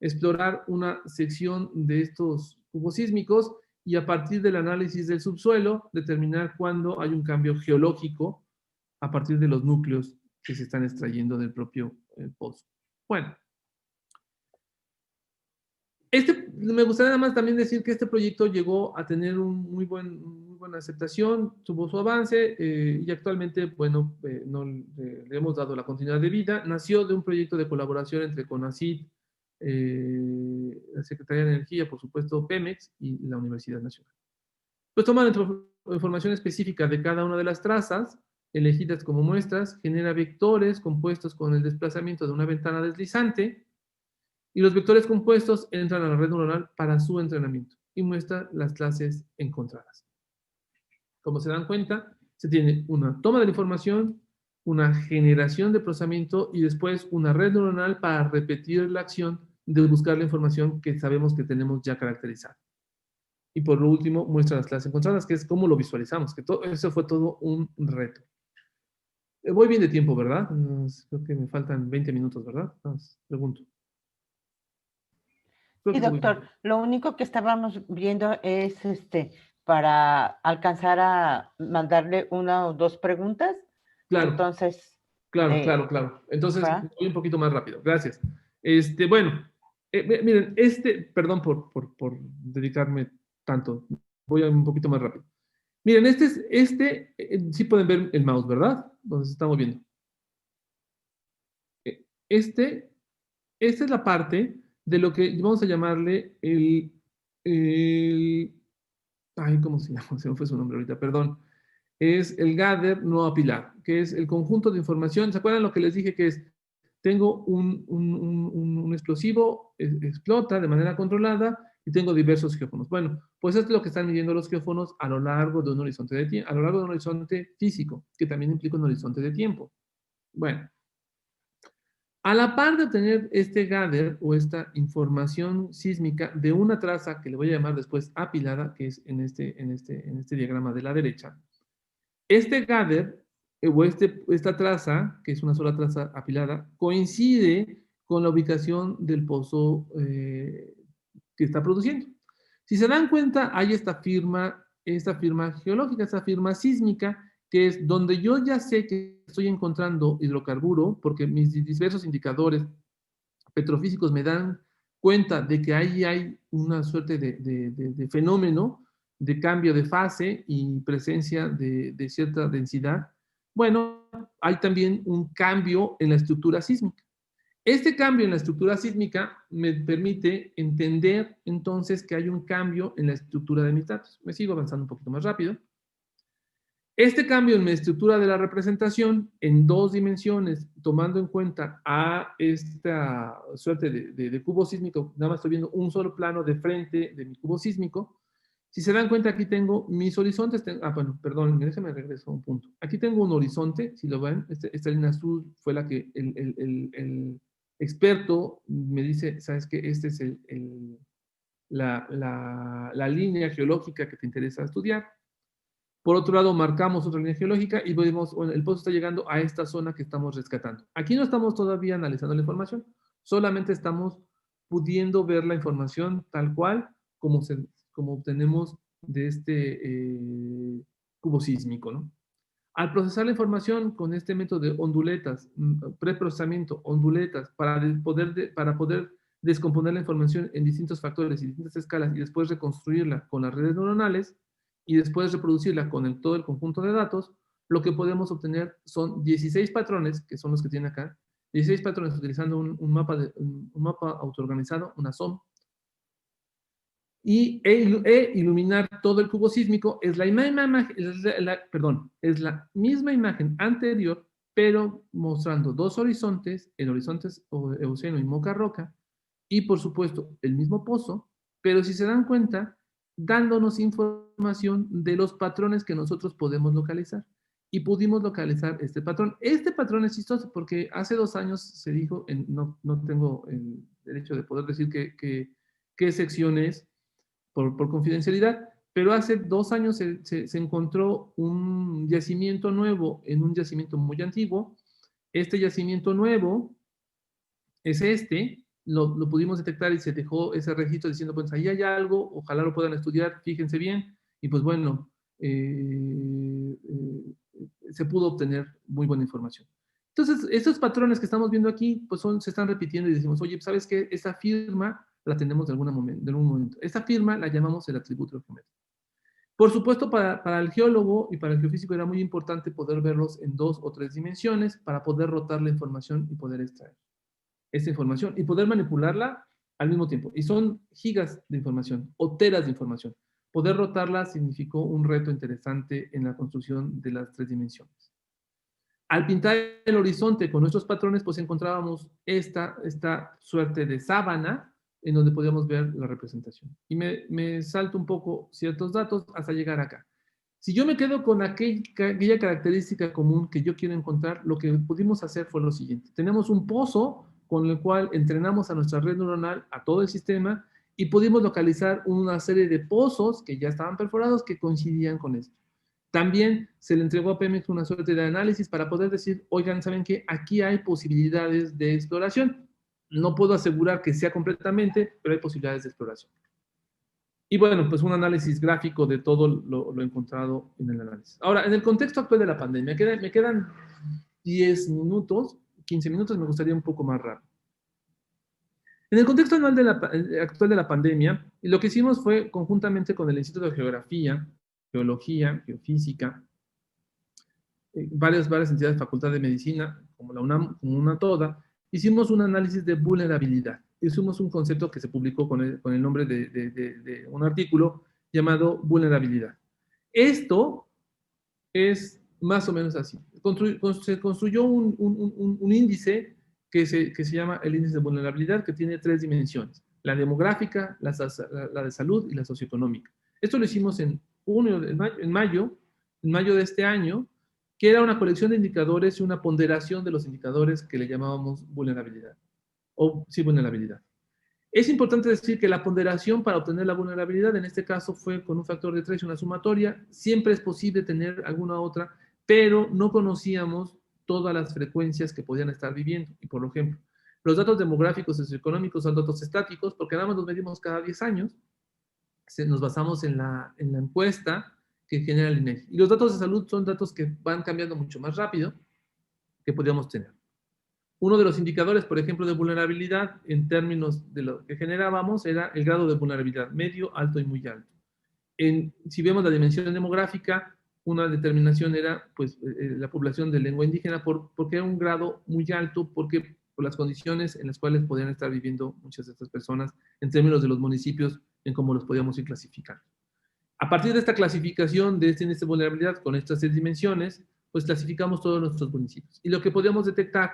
explorar una sección de estos cubos sísmicos y a partir del análisis del subsuelo, determinar cuándo hay un cambio geológico a partir de los núcleos que se están extrayendo del propio pozo. Bueno, me gustaría nada más también decir que este proyecto llegó a tener muy buena aceptación, tuvo su avance y actualmente, bueno, no, le hemos dado la continuidad de vida. Nació de un proyecto de colaboración entre CONACYT, la Secretaría de Energía, por supuesto, Pemex y la Universidad Nacional. Pues toman información específica de cada una de las trazas, elegidas como muestras, genera vectores compuestos con el desplazamiento de una ventana deslizante, y los vectores compuestos entran a la red neuronal para su entrenamiento y muestra las clases encontradas. Como se dan cuenta, se tiene una toma de la información, una generación de procesamiento y después una red neuronal para repetir la acción de buscar la información que sabemos que tenemos ya caracterizada. Y por lo último, muestra las clases encontradas, que es cómo lo visualizamos, que eso fue todo un reto. Voy bien de tiempo, ¿verdad? Creo que me faltan 20 minutos, ¿verdad? Pregunto. Sí, doctor, lo único que estábamos viendo es para alcanzar a mandarle una o dos preguntas. Claro. Entonces. Claro. Entonces, voy un poquito más rápido. Gracias. Bueno, miren, perdón por dedicarme tanto. Voy un poquito más rápido. Miren, sí pueden ver el mouse, ¿verdad? Donde se está moviendo. Eh, Este, esta es la parte de lo que vamos a llamarle ay, ¿cómo se llama? Se me fue su nombre ahorita, perdón. Es el gather no apilado, que es el conjunto de información. ¿Se acuerdan lo que les dije que es? Tengo un explosivo, explota de manera controlada y tengo diversos geófonos. Bueno, pues esto es lo que están midiendo los geófonos a lo largo de un horizonte de tiempo, a lo largo de un horizonte físico, que también implica un horizonte de tiempo. Bueno, a la par de obtener este gather o esta información sísmica de una traza que le voy a llamar después apilada, que es en este diagrama de la derecha, este gather o esta traza, que es una sola traza apilada, coincide con la ubicación del pozo que está produciendo. Si se dan cuenta, hay esta firma geológica, esta firma sísmica, que es donde yo ya sé que estoy encontrando hidrocarburo, porque mis diversos indicadores petrofísicos me dan cuenta de que ahí hay una suerte de fenómeno de cambio de fase y presencia de cierta densidad. Bueno, hay también un cambio en la estructura sísmica. Este cambio en la estructura sísmica me permite entender entonces que hay un cambio en la estructura de mis datos. Me sigo avanzando un poquito más rápido. Este cambio en la estructura de la representación en dos dimensiones, tomando en cuenta a esta suerte de cubo sísmico, nada más estoy viendo un solo plano de frente de mi cubo sísmico. Si se dan cuenta, aquí tengo mis horizontes. Bueno, perdón, déjenme regreso a un punto. Aquí tengo un horizonte, si lo ven, esta línea azul fue la que el experto me dice, ¿sabes qué? Esta es la línea geológica que te interesa estudiar. Por otro lado, marcamos otra línea geológica y vemos, bueno, el pozo está llegando a esta zona que estamos rescatando. Aquí no estamos todavía analizando la información, solamente estamos pudiendo ver la información tal cual como obtenemos de cubo sísmico, ¿no? Al procesar la información con este método de onduletas, preprocesamiento, onduletas, para poder descomponer la información en distintos factores y distintas escalas y después reconstruirla con las redes neuronales y después reproducirla con todo el conjunto de datos, lo que podemos obtener son 16 patrones, que son los que tiene acá, 16 patrones utilizando un mapa autoorganizado, una SOM, e iluminar todo el cubo sísmico es la misma imagen, es la misma imagen anterior, pero mostrando dos horizontes, el horizonte Eoceno y Moca Roca, y por supuesto el mismo pozo, pero si se dan cuenta, dándonos información de los patrones que nosotros podemos localizar. Y pudimos localizar este patrón. Este patrón es chistoso porque hace 2 años se dijo, no tengo el derecho de poder decir qué sección es, por confidencialidad, pero hace 2 años se encontró un yacimiento nuevo en un yacimiento muy antiguo. Este yacimiento nuevo es lo pudimos detectar y se dejó ese registro diciendo, pues ahí hay algo, ojalá lo puedan estudiar, fíjense bien, y pues bueno, se pudo obtener muy buena información. Entonces, estos patrones que estamos viendo aquí, pues se están repitiendo y decimos, oye, ¿sabes qué? Esta firma la tenemos de algún momento. Esta firma la llamamos el atributo geométrico. Por supuesto, para el geólogo y para el geofísico era muy importante poder verlos en 2 o 3 dimensiones para poder rotar la información y poder extraer esta información y poder manipularla al mismo tiempo. Y son gigas de información o teras de información. Poder rotarla significó un reto interesante en la construcción de las 3 dimensiones. Al pintar el horizonte con nuestros patrones, pues encontrábamos esta suerte de sábana en donde podíamos ver la representación. Y me salto un poco ciertos datos hasta llegar acá. Si yo me quedo con aquella característica común que yo quiero encontrar, lo que pudimos hacer fue lo siguiente. Tenemos un pozo con el cual entrenamos a nuestra red neuronal, a todo el sistema, y pudimos localizar una serie de pozos que ya estaban perforados que coincidían con esto. También se le entregó a Pemex una suerte de análisis para poder decir, oigan, ¿saben qué? Aquí hay posibilidades de exploración. No puedo asegurar que sea completamente, pero hay posibilidades de exploración. Y bueno, pues un análisis gráfico de todo lo encontrado en el análisis. Ahora, en el contexto actual de la pandemia, me quedan 10 minutos, 15 minutos, me gustaría un poco más rápido. En el contexto actual de la pandemia, lo que hicimos fue, conjuntamente con el Instituto de Geografía geología, geofísica, varias entidades de Facultad de Medicina, como la UNAM, como una toda, hicimos un análisis de vulnerabilidad. Hicimos un concepto que se publicó con el nombre de un artículo llamado vulnerabilidad. Esto es más o menos así. Se construyó un índice que se llama el índice de vulnerabilidad, que tiene 3 dimensiones: la demográfica, la de salud y la socioeconómica. Esto lo hicimos en mayo de este año, que era una colección de indicadores y una ponderación de los indicadores que le llamábamos vulnerabilidad. Vulnerabilidad. Es importante decir que la ponderación para obtener la vulnerabilidad, en este caso, fue con un factor de 3 y una sumatoria. Siempre es posible tener alguna otra, pero no conocíamos todas las frecuencias que podían estar viviendo. Y por ejemplo, los datos demográficos y socioeconómicos son datos estáticos, porque nada más los medimos cada 10 años. Nos basamos en la encuesta que genera el INEGI. Y los datos de salud son datos que van cambiando mucho más rápido que podríamos tener. Uno de los indicadores, por ejemplo, de vulnerabilidad en términos de lo que generábamos era el grado de vulnerabilidad, medio, alto y muy alto. Si vemos la dimensión demográfica, una determinación era pues, la población de lengua indígena, porque era un grado muy alto, porque por las condiciones en las cuales podían estar viviendo muchas de estas personas, en términos de los municipios, en cómo los podíamos ir clasificando. A partir de esta clasificación de este índice de vulnerabilidad con estas 6 dimensiones, pues clasificamos todos nuestros municipios. Y lo que podíamos detectar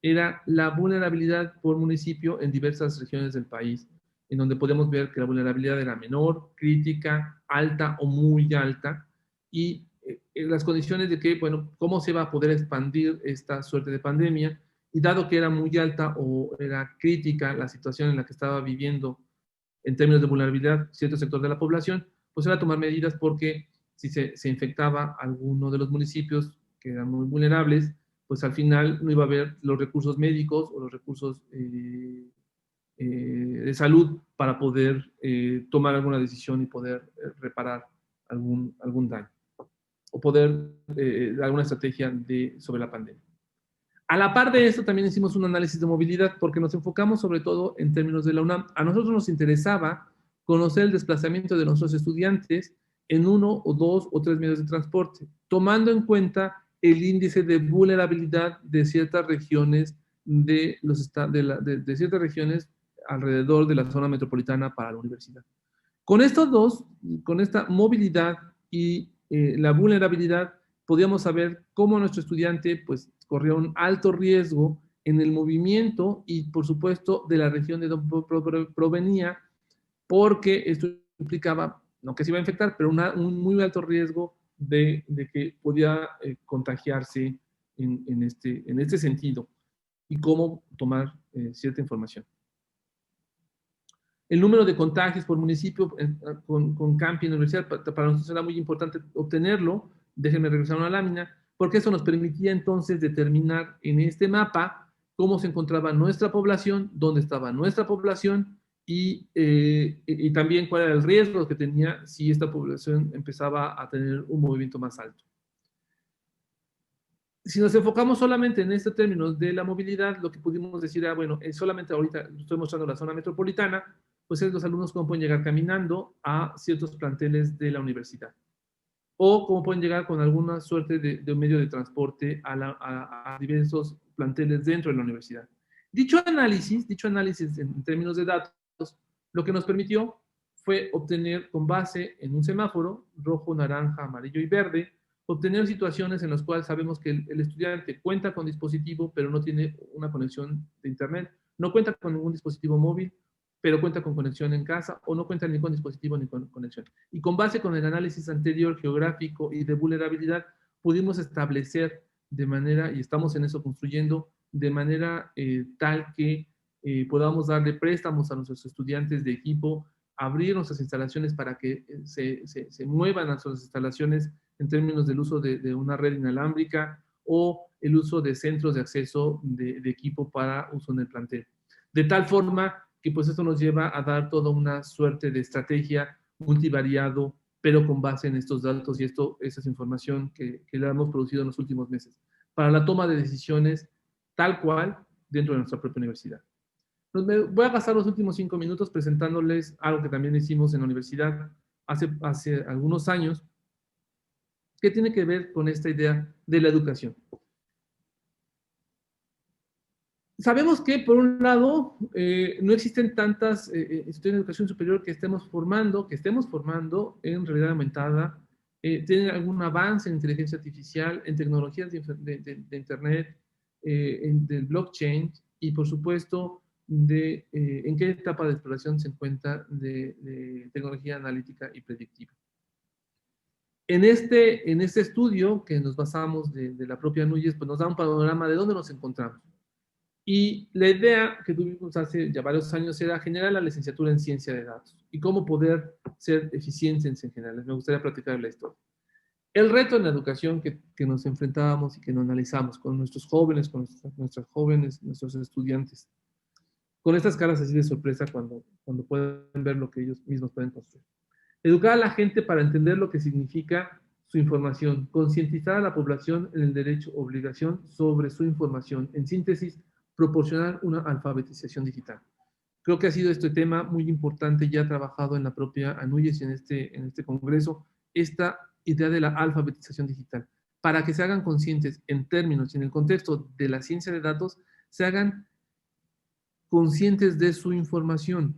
era la vulnerabilidad por municipio en diversas regiones del país, en donde podemos ver que la vulnerabilidad era menor, crítica, alta o muy alta, y las condiciones de que, bueno, cómo se va a poder expandir esta suerte de pandemia, y dado que era muy alta o era crítica la situación en la que estaba viviendo en términos de vulnerabilidad cierto sector de la población, pues era tomar medidas, porque si se infectaba alguno de los municipios que eran muy vulnerables, pues al final no iba a haber los recursos médicos o los recursos de salud para poder tomar alguna decisión y poder reparar algún daño o poder alguna estrategia sobre la pandemia. A la par de esto, también hicimos un análisis de movilidad, porque nos enfocamos sobre todo en términos de la UNAM. A nosotros nos interesaba conocer el desplazamiento de nuestros estudiantes en 1 o 2 o 3 medios de transporte, tomando en cuenta el índice de vulnerabilidad de ciertas regiones de ciertas regiones alrededor de la zona metropolitana para la universidad. Con estos dos, con esta movilidad y la vulnerabilidad, podíamos saber cómo nuestro estudiante pues, corría un alto riesgo en el movimiento y, por supuesto, de la región de donde provenía, porque esto implicaba, no que se iba a infectar, pero un muy alto riesgo de que podía contagiarse en este sentido, y cómo tomar cierta información. El número de contagios por municipio con campi en la universidad, para nosotros era muy importante obtenerlo. Déjenme regresar a una lámina, porque eso nos permitía entonces determinar en este mapa cómo se encontraba nuestra población, dónde estaba nuestra población y también cuál era el riesgo que tenía si esta población empezaba a tener un movimiento más alto. Si nos enfocamos solamente en este término de la movilidad, lo que pudimos decir era, bueno, solamente ahorita estoy mostrando la zona metropolitana, pues es los alumnos cómo pueden llegar caminando a ciertos planteles de la universidad, o cómo pueden llegar con alguna suerte de un medio de transporte a diversos planteles dentro de la universidad. Dicho análisis en términos de datos, lo que nos permitió fue obtener, con base en un semáforo rojo, naranja, amarillo y verde, obtener situaciones en las cuales sabemos que el estudiante cuenta con dispositivo, pero no tiene una conexión de internet, no cuenta con ningún dispositivo móvil, pero cuenta con conexión en casa, o no cuenta ni con dispositivo ni con conexión. Y con base con el análisis anterior geográfico y de vulnerabilidad, pudimos establecer de manera, y estamos en eso construyendo, de manera tal que podamos darle préstamos a nuestros estudiantes de equipo, abrir nuestras instalaciones para que se muevan a nuestras instalaciones en términos del uso de una red inalámbrica o el uso de centros de acceso de equipo para uso en el plantel. De tal forma que pues esto nos lleva a dar toda una suerte de estrategia multivariado, pero con base en estos datos y esa es información que la hemos producido en los últimos meses, para la toma de decisiones tal cual dentro de nuestra propia universidad. Voy a gastar los últimos 5 minutos presentándoles algo que también hicimos en la universidad hace algunos años, ¿Qué tiene que ver con esta idea de la educación? Sabemos que, por un lado, no existen tantas instituciones de educación superior que estemos formando en realidad aumentada, tienen algún avance en inteligencia artificial, en tecnologías de Internet, del blockchain y, por supuesto, en qué etapa de exploración se encuentra de tecnología analítica y predictiva. En este estudio que nos basamos de la propia Núñez, pues nos da un panorama de dónde nos encontramos. Y la idea que tuvimos hace ya varios años era generar la licenciatura en ciencia de datos y cómo poder ser eficientes en general. Me gustaría platicar la historia. El reto en la educación que nos enfrentábamos y que nos analizamos con nuestros jóvenes, con nuestras jóvenes, nuestros estudiantes, con estas caras así de sorpresa cuando pueden ver lo que ellos mismos pueden construir. Educar a la gente para entender lo que significa su información, concientizar a la población en el derecho o obligación sobre su información, en síntesis, proporcionar una alfabetización digital. Creo que ha sido este tema muy importante, ya trabajado en la propia ANUYES y en este congreso, esta idea de la alfabetización digital, para que se hagan conscientes en términos y en el contexto de la ciencia de datos, se hagan conscientes de su información,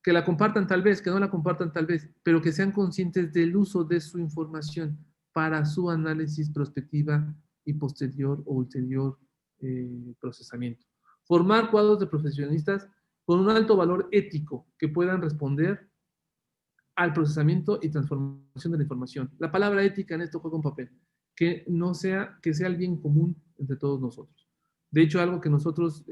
que la compartan tal vez, que no la compartan tal vez, pero que sean conscientes del uso de su información para su análisis, prospectiva y posterior o ulterior procesamiento. Formar cuadros de profesionistas con un alto valor ético que puedan responder al procesamiento y transformación de la información. La palabra ética en esto juega un papel, que sea el bien común entre todos nosotros. De hecho, algo que nosotros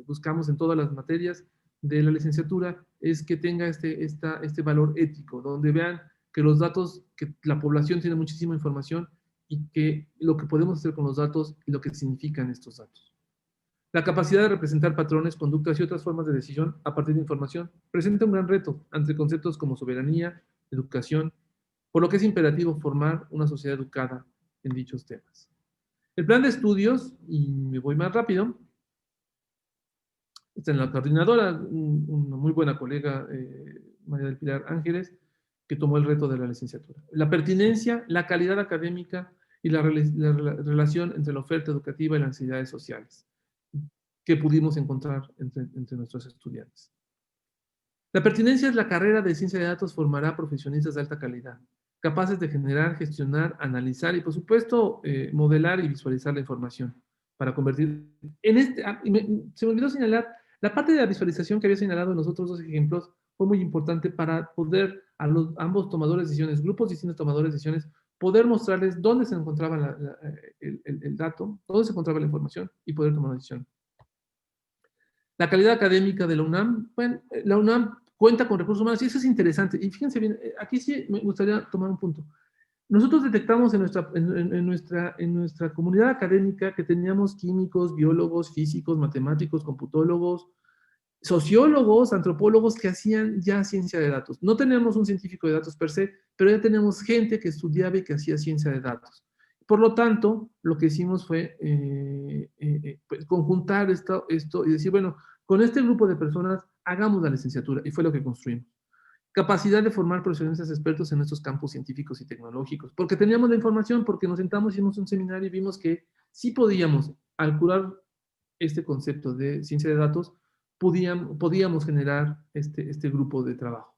buscamos en todas las materias de la licenciatura es que tenga este valor ético, donde vean que los datos, que la población tiene muchísima información y que lo que podemos hacer con los datos y lo que significan estos datos. La capacidad de representar patrones, conductas y otras formas de decisión a partir de información presenta un gran reto ante conceptos como soberanía, educación, por lo que es imperativo formar una sociedad educada en dichos temas. El plan de estudios, y me voy más rápido, está en la coordinadora, una muy buena colega, María del Pilar Ángeles, que tomó el reto de la licenciatura. La pertinencia, la calidad académica y la relación entre la oferta educativa y las necesidades sociales que pudimos encontrar entre nuestros estudiantes. La pertinencia es la carrera de ciencia de datos formará profesionistas de alta calidad, capaces de generar, gestionar, analizar y, por supuesto, modelar y visualizar la información para convertir en se me olvidó señalar, la parte de la visualización que había señalado en los otros dos ejemplos fue muy importante para poder a ambos tomadores de decisiones, grupos distintos tomadores de decisiones, poder mostrarles dónde se encontraba el dato, dónde se encontraba la información y poder tomar una decisión. La calidad académica de la UNAM, bueno, la UNAM cuenta con recursos humanos y eso es interesante. Y fíjense bien, aquí sí me gustaría tomar un punto. Nosotros detectamos en nuestra comunidad académica que teníamos químicos, biólogos, físicos, matemáticos, computólogos, sociólogos, antropólogos que hacían ya ciencia de datos. No tenemos un científico de datos per se, pero ya tenemos gente que estudiaba y que hacía ciencia de datos. Por lo tanto, lo que hicimos fue pues, conjuntar esto y decir, bueno, con este grupo de personas hagamos la licenciatura, y fue lo que construimos. Capacidad de formar profesionistas expertos en estos campos científicos y tecnológicos, porque teníamos la información, porque nos sentamos, hicimos un seminario y vimos que sí podíamos, al curar este concepto de ciencia de datos, podíamos generar este grupo de trabajo.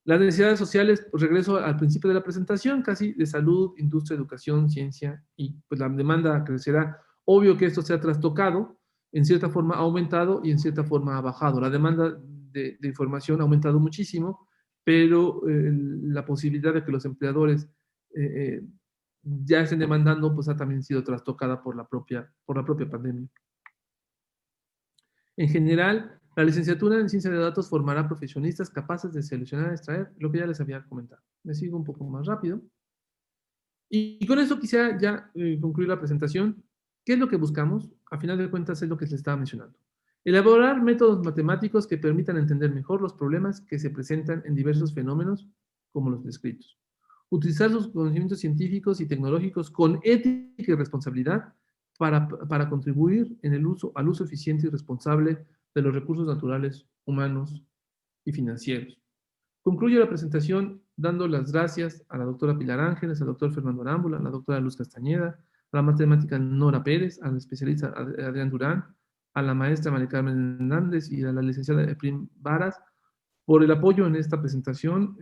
Las necesidades sociales, pues regreso al principio de la presentación, casi de salud, industria, educación, ciencia, y pues la demanda crecerá. Obvio que esto se ha trastocado, en cierta forma ha aumentado y en cierta forma ha bajado. La demanda de información ha aumentado muchísimo, pero la posibilidad de que los empleadores ya estén demandando, pues ha también sido trastocada por la propia pandemia. En general, la licenciatura en ciencia de datos formará profesionistas capaces de seleccionar y extraer lo que ya les había comentado. Me sigo un poco más rápido. Y con eso quisiera ya concluir la presentación. ¿Qué es lo que buscamos? A final de cuentas es lo que les estaba mencionando. Elaborar métodos matemáticos que permitan entender mejor los problemas que se presentan en diversos fenómenos como los descritos. Utilizar los conocimientos científicos y tecnológicos con ética y responsabilidad para contribuir al uso eficiente y responsable de los recursos naturales, humanos y financieros. Concluyo la presentación dando las gracias a la doctora Pilar Ángeles, al doctor Fernando Arámbula, a la doctora Luz Castañeda, a la matemática Nora Pérez, al especialista Adrián Durán, a la maestra María Carmen Hernández y a la licenciada Efrim Varas por el apoyo en esta presentación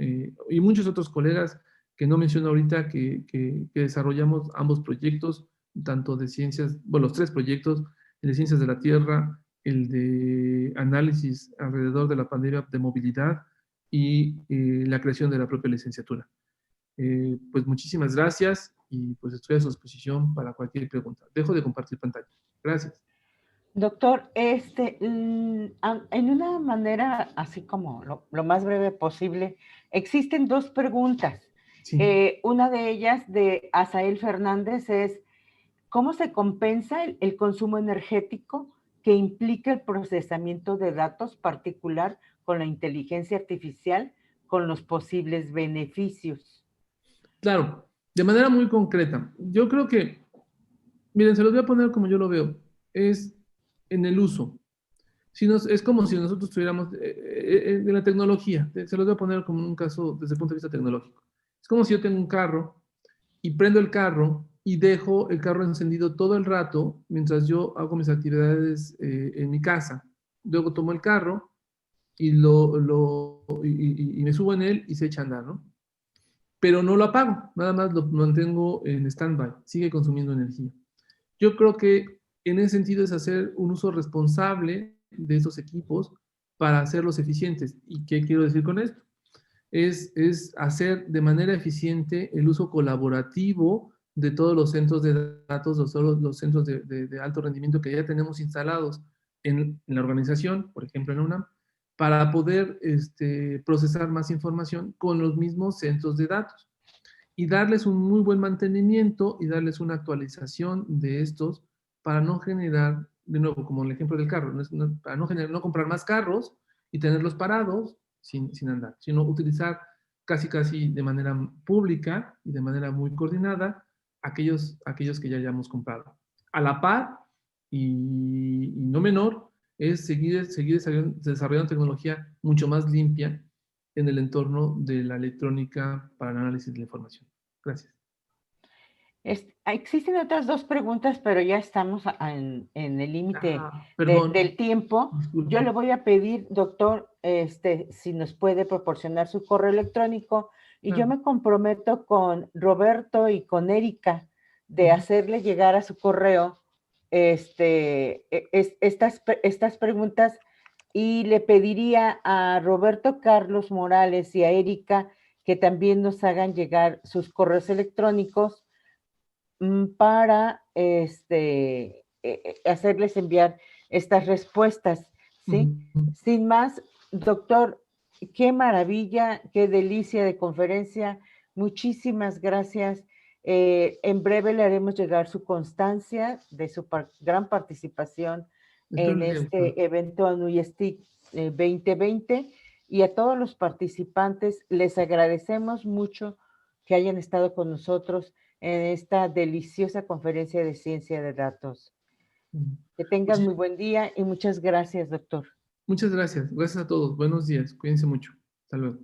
y muchos otros colegas que no menciono ahorita que desarrollamos ambos proyectos, tanto de ciencias, bueno, los tres proyectos, el de ciencias de la Tierra, el de análisis alrededor de la pandemia de movilidad y la creación de la propia licenciatura. Pues muchísimas gracias y pues estoy a su disposición para cualquier pregunta. Dejo de compartir pantalla. Gracias. Doctor, en una manera así como lo más breve posible, existen dos preguntas. Sí. Una de ellas de Asael Fernández es, ¿cómo se compensa el consumo energético que implica el procesamiento de datos particular con la inteligencia artificial con los posibles beneficios? Claro, de manera muy concreta. Yo creo que, miren, se los voy a poner como yo lo veo. Es en el uso. Es como si nosotros tuviéramos de la tecnología. Se los voy a poner como un caso desde el punto de vista tecnológico. Es como si yo tengo un carro y prendo el carro y dejo el carro encendido todo el rato mientras yo hago mis actividades en mi casa. Luego tomo el carro y, y me subo en él y se echa a andar, ¿no? Pero no lo apago, nada más lo mantengo en stand-by, sigue consumiendo energía. Yo creo que en ese sentido es hacer un uso responsable de esos equipos para hacerlos eficientes. ¿Y qué quiero decir con esto? Es hacer de manera eficiente el uso colaborativo de todos los centros de datos, los centros de alto rendimiento que ya tenemos instalados en la organización, por ejemplo en la UNAM, para poder procesar más información con los mismos centros de datos y darles un muy buen mantenimiento y darles una actualización de estos para no generar, de nuevo, como el ejemplo del carro, para no comprar más carros y tenerlos parados sin andar, sino utilizar casi de manera pública y de manera muy coordinada aquellos que ya hayamos comprado. A la par, y no menor, es seguir desarrollando tecnología mucho más limpia en el entorno de la electrónica para el análisis de la información. Gracias. Existen otras dos preguntas, pero ya estamos en el límite del tiempo. Disculpe. Yo le voy a pedir, doctor, si nos puede proporcionar su correo electrónico y yo me comprometo con Roberto y con Erika de hacerle llegar a su correo estas preguntas y le pediría a Roberto Carlos Morales y a Erika que también nos hagan llegar sus correos electrónicos para hacerles enviar estas respuestas, ¿sí? Sin más, doctor, qué maravilla, qué delicia de conferencia. Muchísimas gracias. En breve le haremos llegar su constancia de su gran participación en este evento ANUYSTIC 2020 y a todos los participantes les agradecemos mucho que hayan estado con nosotros en esta deliciosa conferencia de ciencia de datos. Que tengan muy buen día y muchas gracias, doctor. Muchas gracias. Gracias a todos. Buenos días. Cuídense mucho. Hasta luego.